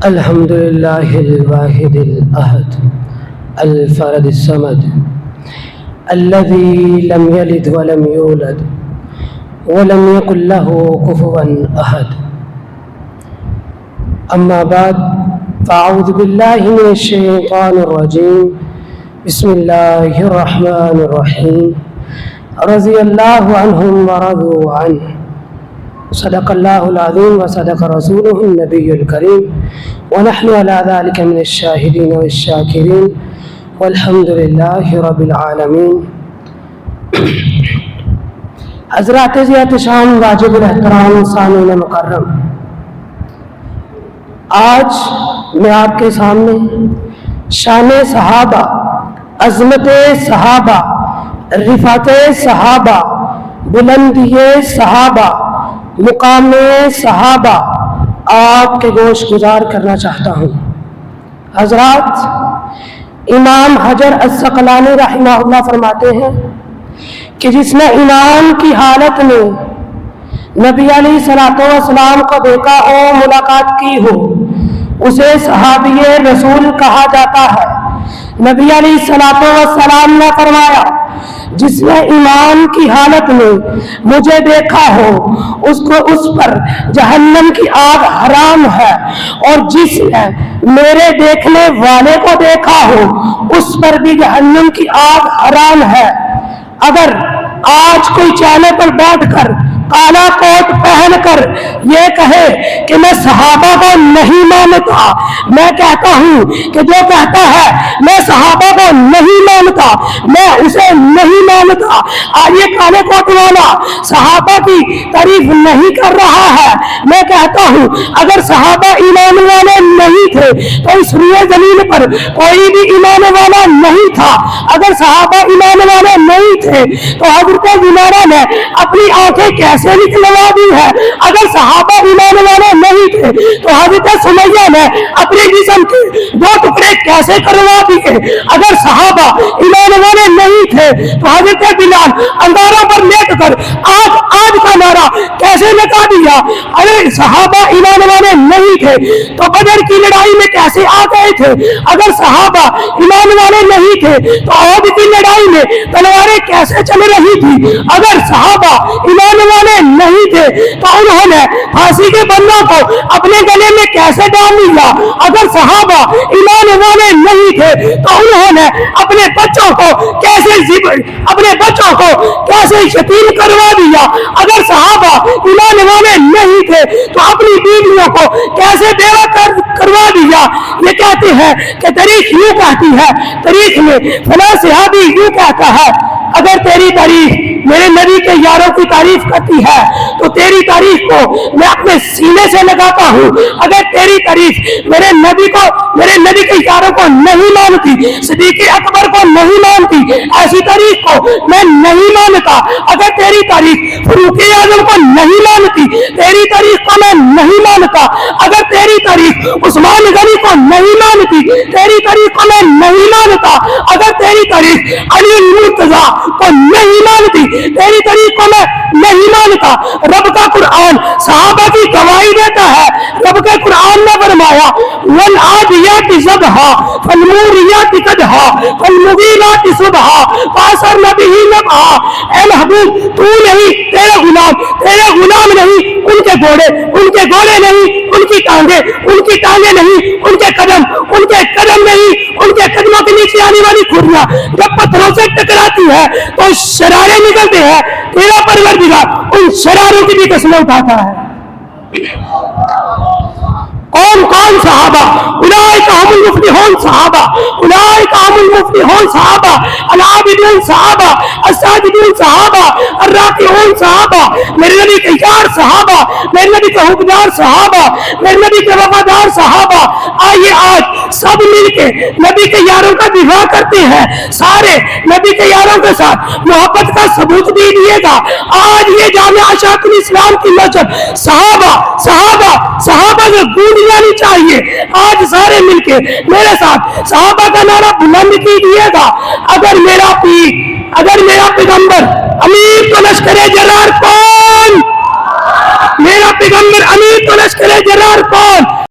الحمد لله الواحد الأحد الفرد الصمد الذي لم يلد ولم يولد ولم يكن له كفوا أحد. أما بعد فأعوذ بالله من الشيطان الرجيم. بسم الله الرحمن الرحيم. رضي الله عنهم ورضوا عنه. صدق الله العظيم وصدق رسوله النبي الكريم ونحن على ذلك من الشاهدين والشاكرين والحمد لله رب العالمين. حضرات ذات شان واجب الاحترام سامعین مکرم، آج میں آپ کے سامنے شان صحابہ، عظمت صحابہ، رفعت صحابہ، بلندی صحابہ، مقام صحابہ آپ کے گوش گزار کرنا چاہتا ہوں. حضرات، امام حجر العسقلانی رحمہ اللہ فرماتے ہیں کہ جس نے ایمان کی حالت میں نبی علیہ الصلوۃ والسلام کو دیکھا ہو، ملاقات کی ہو، اسے صحابی رسول کہا جاتا ہے. نبی علیہ الصلوۃ والسلام نے فرمایا، جس نے ایمان کی حالت میں مجھے دیکھا ہو اس پر جہنم کی آگ حرام ہے، اور جس نے میرے دیکھنے والے کو دیکھا ہو اس پر بھی جہنم کی آگ حرام ہے. اگر آج کوئی چالے پر بیٹھ کر کالا کوٹ پہن کر یہ کہے کہ میں صحابہ کو نہیں مانتا، میں کہتا ہوں کہ جو کہتا ہے میں صحابہ کو نہیں مانتا میں اسے نہیں مانتا. آج یہ کالے کوٹ والا صحابہ کی تعریف نہیں کر رہا ہے. میں کہتا ہوں اگر صحابہ ایمان والے نہیں تھے تو اس روئے زمین پر کوئی بھی ایمان والا نہیں تھا. اگر صحابہ ایمان والے نہیں تھے تو حضرت زنارہ نے اپنی آنکھیں کیسے نکلوا دی ہے؟ اگر صحابہ ایمان والے نہیں تھے تو حضرت سمیہ نے اپنے جسم کے دو ٹکڑے کیسے کروا دیے؟ اگر صحابہ ایمان والے نہیں تھے تو حضرت بلال انداروں پر لیٹ کر آج کا نعرہ کیسے لگا دیا؟ اگر صحابہ ایمان والے نہیں تھے تو بدر کی لڑائی میں کیسے آ گئے تھے؟ اگر صحابہ ایمان والے نہیں تھے تو عہد کی لڑائی میں تلواریں کیسے چل رہی تھی؟ اگر صحابہ ایمان والے نہیں تھے تو انہوں نے پھانسی کے بندوں کو اپنے گلے میں کیسے ڈال لیا؟ اگر صحابہ ایمان والے نہیں تھے تو انہوں نے اپنے بچوں کو کیسے یتیم کروا دیا؟ اگر صحابہ ایمان والے نہیں تھے تو اپنی بیویوں کو کیسے بیوہ کروا دیا؟ یہ کہتے ہیں کہ تاریخ یوں کہتی ہے، تاریخ میں فلاں صحابی یوں کہتا ہے. اگر تیری تعریف میرے نبی کے یاروں کی تعریف کرتی ہے تو تیری تعریف کو میں اپنے سینے سے لگاتا ہوں. اگر تیری تعریف میرے نبی کے یاروں کو نہیں مانتی، صدیق اکبر کو نہیں مانتی، ایسی تعریف کو میں نہیں مانتا. اگر تیری تعریف فاروق اعظم کو نہیں مانتی، تیری تعریف کو میں نہیں مانتا. اگر تیری تعریف عثمان غنی کو نہیں مانتی، تیری تعریف کو میں نہیں مانتا. اگر تیری تعریف علی المرتضیٰ کو نہیں مانتی، تیری تعریف کو میں نہیں مانتا. رب کا قرآن صحابہ کی گواہی دیتا ہے. رب کے قرآن نے فرمایا والعادیات ضبحا فالموریات قدحا فالمغیرات صبحا فاثرن بہ نقعا. اے محبوب، تو نہیں، تیرے غلام نہیں، ان کے گھوڑے نہیں، ان کی ٹانگیں نہیں، ان کے قدم نہیں، ان کے قدموں کے نیچے آنے والی کھوریاں جب پتھروں سے ٹکراتی ہے تو شرارے نکلتے ہیں. تیرا پروردگار ان شراروں کی بھی قسمیں اٹھاتا ہے. کون صحابہ؟ اولئک هم المفلحون صحابہ، اولئک هم المفلحون صحابہ، العابدون صحابہ، الساجدون صحابہ، الراکعون صحابہ، میرے نبی کے یار صحابہ، میرے نبی کے حکمدار صحابہ، میرے نبی کے وفادار صحابہ. آئیے آج سب مل کے نبی کے یاروں کا دفاع کرتے ہیں. سارے نبی کے یاروں کے ساتھ محبت کا ثبوت بھی دیے گا. آج یہ جامعہ اشاعت الاسلام کی مسجد صحابہ سے گونج جانی چاہیے. آج سارے مل کے میرے ساتھ صحابہ کا نعرہ بلند کیجیے گا. اگر میرا پیغمبر امیر تو لشکر جرار کون؟ میرا پیغمبر امیر تو لشکر جرار کون؟